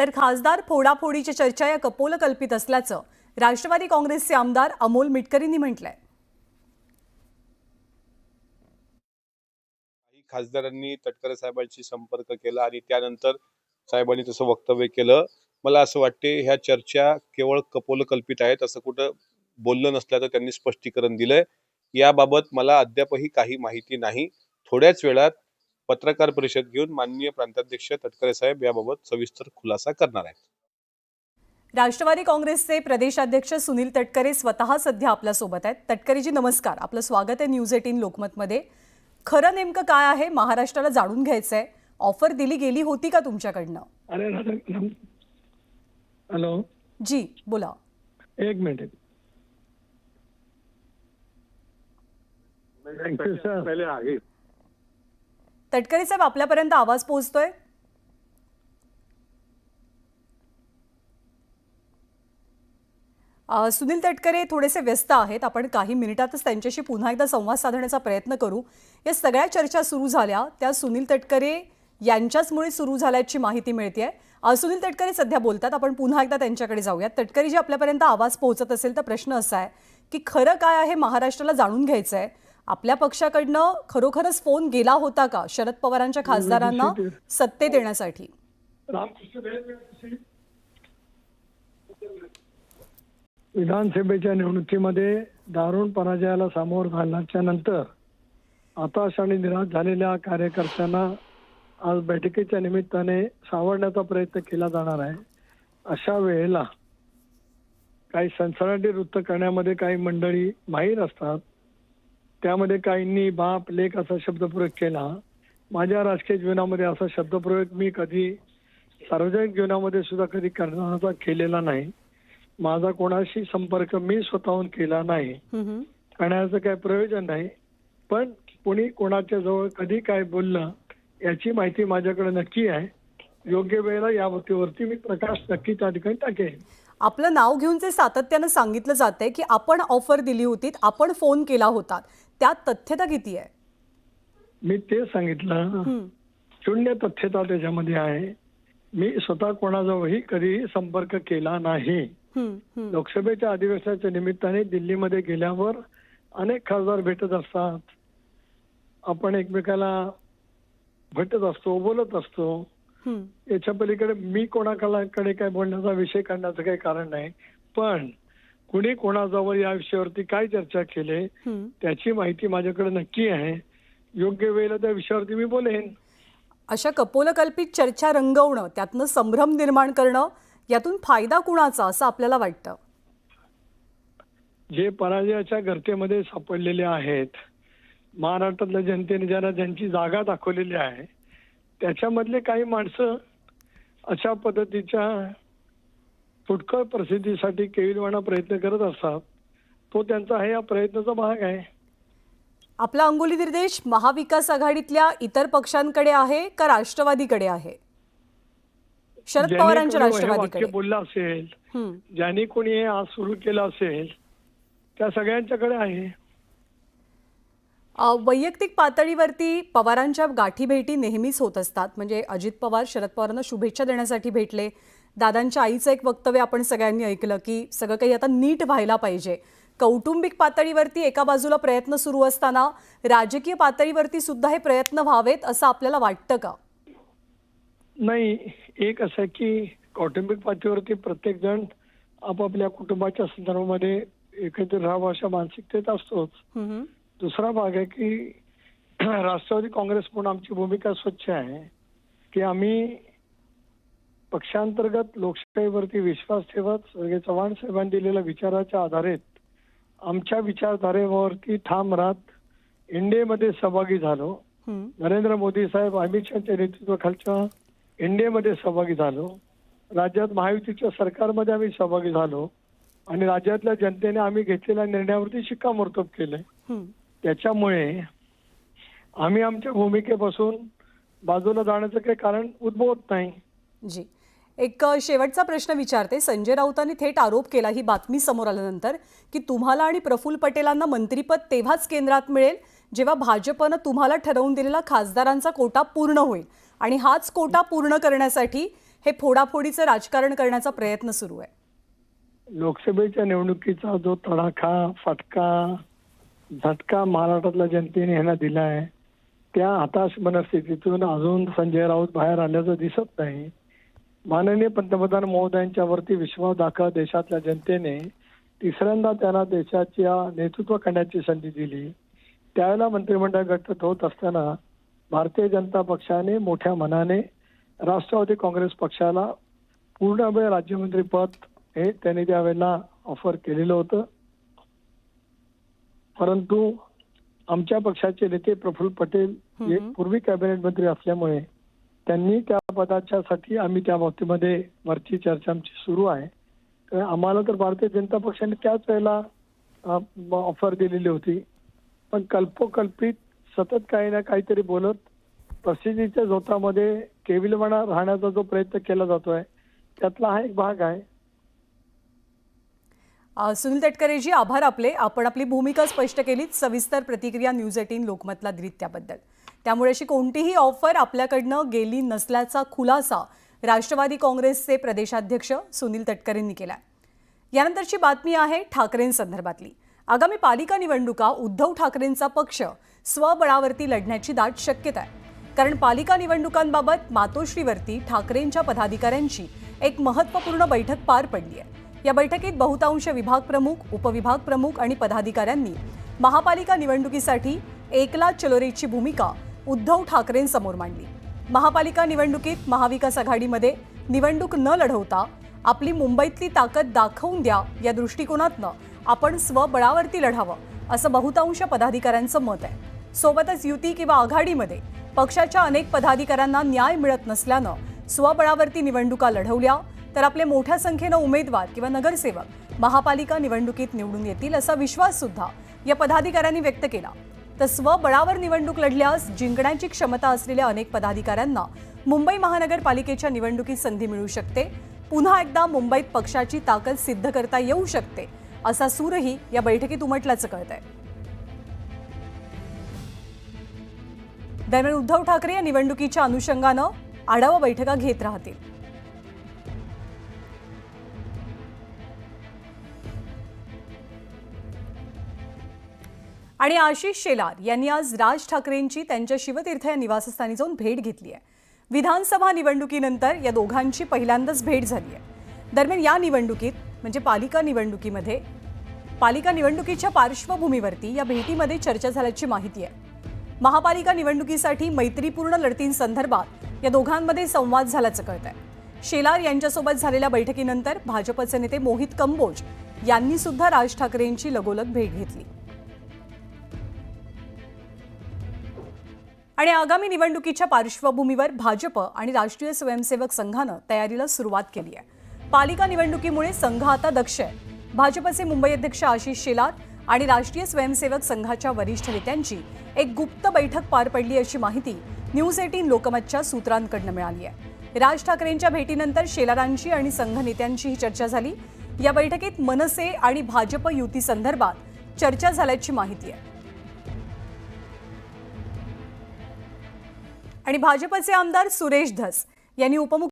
तर खासदार फोडाफोडीची चर्चा या कपोलकल्पित असल्याचं राष्ट्रवादी काँग्रेसचे आमदार अमोल मिटकरींनी म्हटलंय. खासदारांनी तटकरे साहेबांशी संपर्क केला आणि त्यानंतर साहेबांनी तसं वक्तव्य केलं. मला असं वाटते ह्या चर्चा केवळ कपोलकल्पित आहेत, असं कुठं बोललं नसल्याचं त्यांनी स्पष्टीकरण दिलंय. याबाबत मला अद्यापही काही माहिती नाही. थोड्याच वेळात पत्रकार परिषद घेऊन माननीय प्रांताध्यक्ष तटकरे साहेब याबाबत सविस्तर खुलासा करणार आहेत. राष्ट्रवादी काँग्रेसचे प्रदेशाध्यक्ष सुनील तटकरे स्वतः सध्या आपल्या सोबत आहेत. तटकरेजी नमस्कार, आपलं स्वागत आहे न्यूज 18 लोकमतमध्ये. खरं नेमकं काय आहे महाराष्ट्राला जाणून घ्यायचंय. ऑफर दिली गेली होती का तुमच्याकडनं? अरे हॅलो जी बोला. एक मिनिट. Thank you sir. पहिले आगे तटकरे साहेब, आपल्यापर्यंत आवाज पोहोचतोय? सुनील तटकरे थोडेसे व्यस्त आहेत. आपण काही मिनिटातच त्यांच्याशी पुन्हा एकदा संवाद साधण्याचा प्रयत्न करू. या सगळ्या चर्चा सुरू झाल्या त्या सुनील तटकरे यांच्याचमुळे सुरू झाल्याची माहिती मिळतेय. सुनील तटकरे सध्या बोलतात, आपण पुन्हा एकदा त्यांच्याकडे जाऊयात. तटकरे जी, आपल्यापर्यंत आवाज पोहोचत असेल तर प्रश्न असा आहे की खरं काय आहे महाराष्ट्राला जाणून घ्यायचं आहे. आपल्या पक्षाकडनं खरोखरच फोन गेला होता का शरद पवारांच्या खासदारांना सत्तेत येण्यासाठी? विधानसभेच्या निवडणुकीमध्ये दारुण पराजयाला सामोरं घालण्याच्या नंतर हताश आणि निराश झालेल्या कार्यकर्त्यांना आज बैठकीच्या निमित्ताने सावरण्याचा प्रयत्न केला जाणार आहे. अशा वेळेला काही सनसनाटी वृत्त करण्यामध्ये काही मंडळी माहीर असतात. त्यामध्ये काहींनी बाप लेख असा शब्दप्रयोग केला. माझ्या राजकीय जीवनामध्ये असा शब्दप्रयोग मी कधी सार्वजनिक जीवनामध्ये सुद्धा कधी करण्याचा केलेला नाही. माझा कोणाशी संपर्क मी स्वतःहून केला नाही, करण्याचं काही प्रयोजन नाही. पण कोणी कोणाच्या जवळ कधी काय बोललं याची माहिती माझ्याकडे नक्की आहे. योग्य वेळेला या वरती मी प्रकाश नक्की त्या ठिकाणी टाकेन. आपलं नाव घेऊन जे सातत्यानं सांगितलं जातंय की आपण ऑफर दिली होती, आपण फोन केला होता, त्यात तथ्यता किती आहे? मी ते सांगितलं, शून्य तथ्यता त्याच्यामध्ये आहे. मी स्वतः कोणाजवळही कधी संपर्क केला नाही. लोकसभेच्या अधिवेशनाच्या निमित्ताने दिल्लीमध्ये गेल्यावर अनेक खासदार भेटत असतात. आपण एकमेकाला भेटत असतो, बोलत असतो. याच्या पलीकडे मी कोणाकडे काय बोलण्याचा विषय करण्याचं काही कारण नाही. पण कुणी कोणाजवळ या विषयावरती काय चर्चा केली त्याची माहिती माझ्याकडे नक्की आहे. योग्य वेळेला त्या विषयावरती मी बोलेन. अशा कपोलकल्पित चर्चा रंगवणं, त्यातनं संभ्रम निर्माण करणं, यातून फायदा कुणाचा असं आपल्याला वाटतं? जे पराजयाच्या गर्तेमध्ये सापडलेले आहेत, महाराष्ट्रातल्या जनतेने ज्यांना ज्यांची जागा दाखवलेली आहे, त्याच्यामधले काही माणसं अशा पद्धतीच्या फुटकळ प्रसिद्धीसाठी केविलवाणा प्रयत्न करत असतात. तो त्यांचा हा या प्रयत्नाचा भाग आहे. आपला अंगुली निर्देश महाविकास आघाडीतल्या इतर पक्षांकडे आहे का राष्ट्रवादीकडे आहे? शरद पवारांच्या राष्ट्रवादीकडे बोलला असेल, ज्यांनी कोणी हे आज सुरू केलं असेल, त्या सगळ्यांच्याकडे आहे. वैयक्तिक पातळीवरती पवारांच्या गाठीभेटी नेहमीच होत असतात. म्हणजे अजित पवार शरद पवारांना शुभेच्छा देण्यासाठी भेटले. दादांच्या आईचं एक वक्तव्य आपण सगळ्यांनी ऐकलं की सगळं काही आता नीट व्हायला पाहिजे. कौटुंबिक पातळीवरती एका बाजूला प्रयत्न सुरू असताना राजकीय पातळीवरती सुद्धा हे प्रयत्न व्हावेत असं आपल्याला वाटतं का? नाही, एक असं आहे की कौटुंबिक पातळीवरती प्रत्येक जण आपापल्या कुटुंबाच्या संदर्भामध्ये एकत्र राहावं अशा मानसिकतेत असतोच. दुसरा भाग आहे की राष्ट्रवादी काँग्रेस म्हणून आमची भूमिका स्वच्छ आहे की आम्ही पक्षांतर्गत लोकशाहीवरती विश्वास ठेवत स्वर्गीय चव्हाण साहेबांनी दिलेल्या विचाराच्या आधारे आमच्या विचारधारेवरती ठाम राहत एनडीएमध्ये सहभागी झालो. नरेंद्र मोदी साहेब अमित शहाच्या नेतृत्वाखालच्या एनडीएमध्ये सहभागी झालो. राज्यात महायुतीच्या सरकारमध्ये आम्ही सहभागी झालो आणि राज्यातल्या जनतेने आम्ही घेतलेल्या निर्णयावरती शिक्कामोर्तब केलंय. त्याच्यामुळे आम्ही आमच्या भूमिकेपासून बाजूला जाण्याचं काही कारण उद्भवत नाही. जी, एक शेवटचा प्रश्न विचारते. संजय राऊतांनी थेट आरोप केला ही बातमी समोर आल्यानंतर की तुम्हाला आणि प्रफुल्ल पटेलांना मंत्रिपद तेव्हाच केंद्रात मिळेल जेव्हा भाजपनं तुम्हाला ठरवून दिलेला खासदारांचा कोटा पूर्ण होईल आणि हाच कोटा पूर्ण करण्यासाठी हे फोडाफोडीचं राजकारण करण्याचा प्रयत्न सुरू आहे? लोकसभेच्या निवडणुकीचा जो तडाखा फटका झटका महाराष्ट्रातल्या जनतेने ह्यांना दिला आहे, त्या हताश मनस्थितीतून अजून संजय राऊत बाहेर आल्याचं दिसत नाही. माननीय पंतप्रधान महोदयांच्या वरती विश्वास दाखवत देशातल्या जनतेने तिसऱ्यांदा त्यांना देशाच्या नेतृत्व करण्याची संधी दिली. त्यावेळेला मंत्रिमंडळ गटत होत असताना भारतीय जनता पक्षाने मोठ्या मनाने राष्ट्रवादी काँग्रेस पक्षाला पूर्ण वेळ राज्यमंत्री पद हे त्यांनी त्यावेळेला ऑफर केलेलं होतं. परंतु आमच्या पक्षाचे नेते प्रफुल्ल पटेल हे पूर्वी कॅबिनेट मंत्री असल्यामुळे त्यांनी त्या पदाच्यासाठी आम्ही त्या बाबतीमध्ये वरची चर्चा आमची सुरू आहे. आम्हाला तर भारतीय जनता पक्षाने त्याच वेळेला ऑफर दिलेली होती, पण कल्पोकल्पित सतत काही ना काहीतरी बोलत प्रसिद्धीच्या झोतामध्ये केविलवाणा राहण्याचा जो प्रयत्न केला जातोय त्यातला हा एक भाग आहे. सुनील तटकरेजी, आभार आपले. आपण आपली भूमिका स्पष्ट केलीत. सविस्तर प्रतिक्रिया न्यूज 18 लोकमतला दिलीत त्याबद्दल. त्यामुळे अशी कोणतीही ऑफर आपल्याकडनं गेली नसल्याचा खुलासा राष्ट्रवादी काँग्रेसचे प्रदेशाध्यक्ष सुनील तटकरेंनी केला. यानंतरची बातमी आहे ठाकरेंसंदर्भातली. आगामी पालिका निवडणुका उद्धव ठाकरेंचा पक्ष स्वबळावरती लढण्याची दाट शक्यता आहे. कारण पालिका निवडणुकांबाबत मातोश्रीवरती ठाकरेंच्या पदाधिकाऱ्यांची एक महत्त्वपूर्ण बैठक पार पडली आहे. या बैठकीत बहुतांश विभाग प्रमुख, उपविभाग प्रमुख आणि पदाधिकाऱ्यांनी महापालिका निवडणुकीसाठी एकला चलोरेची भूमिका उद्धव ठाकरेंसमोर मांडली. महापालिका निवडणुकीत महाविकास आघाडीमध्ये निवडणूक न लढवता आपली मुंबईतली ताकद दाखवून द्या या दृष्टिकोनातनं आपण स्वबळावरती लढावं असं बहुतांश पदाधिकाऱ्यांचं मत आहे. सोबतच युती किंवा आघाडीमध्ये पक्षाच्या अनेक पदाधिकाऱ्यांना न्याय मिळत नसल्यानं स्वबळावरती निवडणुका लढवल्या तर आपले मोठ्या संख्येनं उमेदवार किंवा नगरसेवक महापालिका निवडणुकीत निवडून येतील असा विश्वास सुद्धा या पदाधिकाऱ्यांनी व्यक्त केला. तर स्वबळावर निवडणूक लढल्यास जिंकण्याची क्षमता असलेल्या अनेक पदाधिकाऱ्यांना मुंबई महानगरपालिकेच्या निवडणुकीत संधी मिळू शकते. पुन्हा एकदा मुंबईत पक्षाची ताकद सिद्ध करता येऊ शकते असा सूरही या बैठकीत उमटल्याचं कळतंय. दरम्यान उद्धव ठाकरे या निवडणुकीच्या अनुषंगानं आढावा बैठका घेत राहतील. आणि आशिष शेलार यांनी आज राज ठाकरेंची त्यांच्या शिवतीर्थ या निवासस्थानी जाऊन भेट घेतली आहे. विधानसभा निवडणुकीनंतर या दोघांची पहिल्यांदाच भेट झाली आहे. दरम्यान या निवडणुकीत म्हणजे पालिका निवडणुकीच्या पार्श्वभूमीवरती या भेटीमध्ये चर्चा झाल्याची माहिती आहे. महापालिका निवडणुकीसाठी मैत्रीपूर्ण लढतींसंदर्भात या दोघांमध्ये संवाद झाल्याचं कळतंय. शेलार यांच्यासोबत झालेल्या बैठकीनंतर भाजपचे नेते मोहित कंबोज यांनी सुद्धा राज ठाकरेंची लगोलग भेट घेतली. आणि आगामी निवडणुकीच्या पार्श्वभूमीवर भाजप आणि राष्ट्रीय स्वयंसेवक संघानं तयारीला सुरुवात केली आहे. पालिका निवडणुकीमुळे संघ आता दक्ष आहे. भाजपचे मुंबई अध्यक्ष आशिष शेलार आणि राष्ट्रीय स्वयंसेवक संघाच्या वरिष्ठ नेत्यांची एक गुप्त बैठक पार पडली अशी माहिती न्यूज 18 लोकमतच्या सूत्रांकडून मिळाली आहे. राज ठाकरेंच्या भेटीनंतर शेलारांची आणि संघ नेत्यांचीही चर्चा झाली. या बैठकीत मनसे आणि भाजप युती संदर्भात चर्चा झाल्याची माहिती आहे. आणि भाजपचे आमदार सुरेश धस यांनी उपमुख्यमंत्री